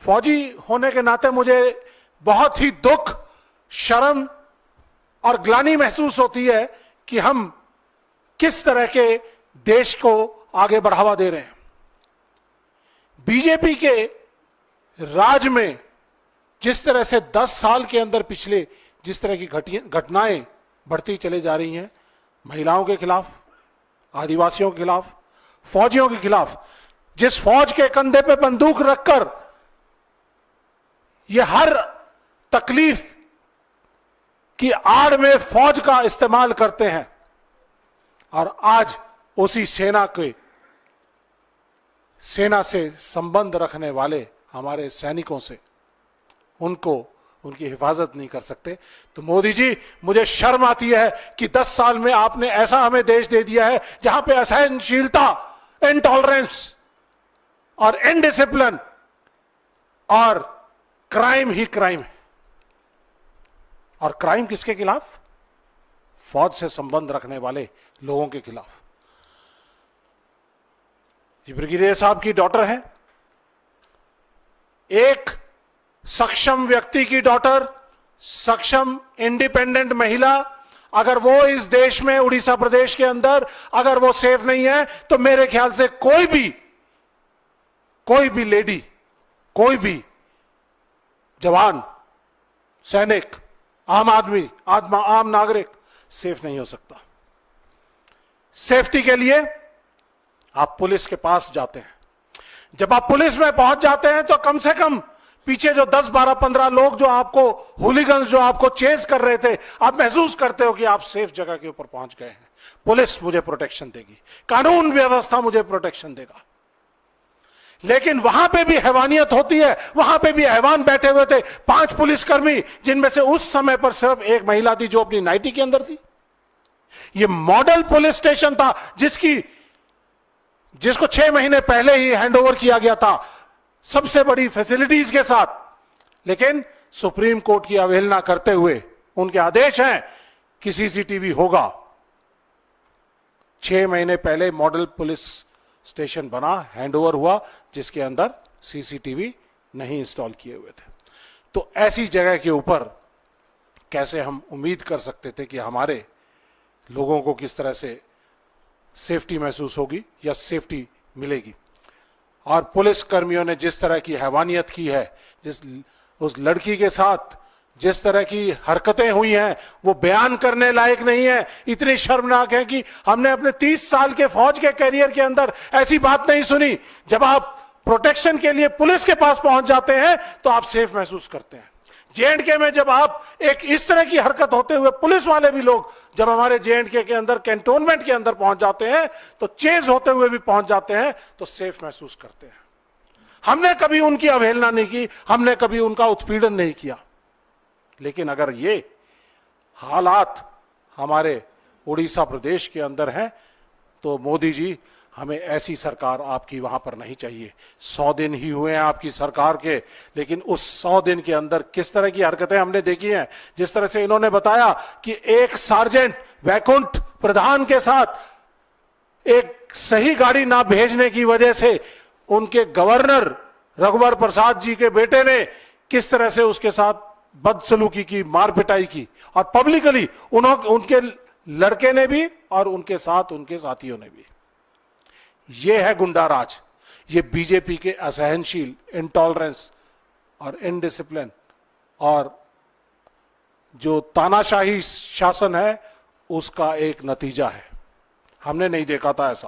फौजी होने के नाते मुझे बहुत ही दुख, शर्म और ग्लानि महसूस होती है कि हम किस तरह के देश को आगे बढ़ावा दे रहे हैं। बीजेपी के राज में जिस तरह से 10 साल के अंदर पिछले जिस तरह की घटनाएं बढ़ती चली जा रही हैं, महिलाओं के खिलाफ, आदिवासियों के खिलाफ, फौजियों के खिलाफ, जिस फौज के कंधे पे बंदूक रखकर ये हर तकलीफ की आड़ में फौज का इस्तेमाल करते हैं, और आज उसी सेना से संबंध रखने वाले हमारे सैनिकों से उनकी हिफाजत नहीं कर सकते। तो मोदी जी, मुझे शर्म आती है कि 10 साल में आपने ऐसा हमें देश दे दिया है जहां पे असहनशीलता, इनटॉलरेंस और इनडिसिप्लिन और क्राइम ही क्राइम है। और क्राइम किसके खिलाफ? फौज से संबंध रखने वाले लोगों के खिलाफ। ये ब्रिगेडियर साहब की डॉटर है, एक सक्षम व्यक्ति की डॉटर, सक्षम इंडिपेंडेंट महिला। अगर वो इस देश में, उड़ीसा प्रदेश के अंदर अगर वो सेफ नहीं है, तो मेरे ख्याल से कोई भी लेडी, कोई भी जवान, सैनिक, आम आदमी, आम नागरिक सेफ नहीं हो सकता। सेफ्टी के लिए आप पुलिस के पास जाते हैं। जब आप पुलिस में पहुंच जाते हैं तो कम से कम पीछे जो 10, 12, 15 लोग जो आपको, हुलिगन्स जो आपको चेस कर रहे थे, आप महसूस करते हो कि आप सेफ जगह के ऊपर पहुंच गए हैं। पुलिस मुझे प्रोटेक्शन देगी, कानून व्यवस्था मुझे प्रोटेक्शन देगा। लेकिन वहां पे भी हैवानियत होती है। वहां पे भी हैवान बैठे हुए थे, 5 पुलिसकर्मी, जिनमें से उस समय पर सिर्फ एक महिला थी जो अपनी नाइटी के अंदर थी। यह मॉडल पुलिस स्टेशन था जिसको 6 महीने पहले ही हैंडओवर किया गया था, सबसे बड़ी फैसिलिटीज के साथ। लेकिन सुप्रीम कोर्ट की अवहेलना करते हुए उनके आदेश हैं कि सीसीटीवी होगा। 6 महीने पहले मॉडल पुलिस स्टेशन बना, हैंडओवर हुआ, जिसके अंदर सीसीटीवी नहीं इंस्टॉल किए हुए थे। तो ऐसी जगह के ऊपर कैसे हम उम्मीद कर सकते थे कि हमारे लोगों को किस तरह से सेफ्टी महसूस होगी या सेफ्टी मिलेगी। और पुलिस कर्मियों ने जिस तरह की हैवानियत की है, उस लड़की के साथ जिस तरह की हरकतें हुई हैं, वो बयान करने लायक नहीं है। इतनी शर्मनाक है कि हमने अपने 30 साल के फौज के कैरियर के अंदर ऐसी बात नहीं सुनी। जब आप प्रोटेक्शन के लिए पुलिस के पास पहुंच जाते हैं तो आप सेफ महसूस करते हैं। J&K में जब आप एक इस तरह की हरकत होते हुए, पुलिस वाले भी लोग जब हमारे J&K के अंदर, कैंटोनमेंट के अंदर पहुंच जाते हैं, तो चेज होते हुए भी पहुंच जाते हैं, तो सेफ महसूस करते हैं। हमने कभी उनकी अवहेलना नहीं की, हमने कभी उनका उत्पीड़न नहीं किया। लेकिन अगर ये हालात हमारे उड़ीसा प्रदेश के अंदर हैं, तो मोदी जी, हमें ऐसी सरकार आपकी वहां पर नहीं चाहिए। 100 दिन ही हुए हैं आपकी सरकार के, लेकिन उस 100 दिन के अंदर किस तरह की हरकतें हमने देखी हैं। जिस तरह से इन्होंने बताया कि एक सार्जेंट वैकुंठ प्रधान के साथ एक सही गाड़ी ना भेजने की वजह से उनके गवर्नर रघुवर प्रसाद जी के बेटे ने किस तरह से उसके साथ बदसलूकी की, मार पिटाई की, और पब्लिकली उनके लड़के ने भी और उनके साथ उनके साथियों ने भी। ये है गुंडा राज। ये बीजेपी के असहनशील, इंटॉलरेंस और इनडिसिप्लिन और जो तानाशाही शासन है, उसका एक नतीजा है। हमने नहीं देखा था ऐसा।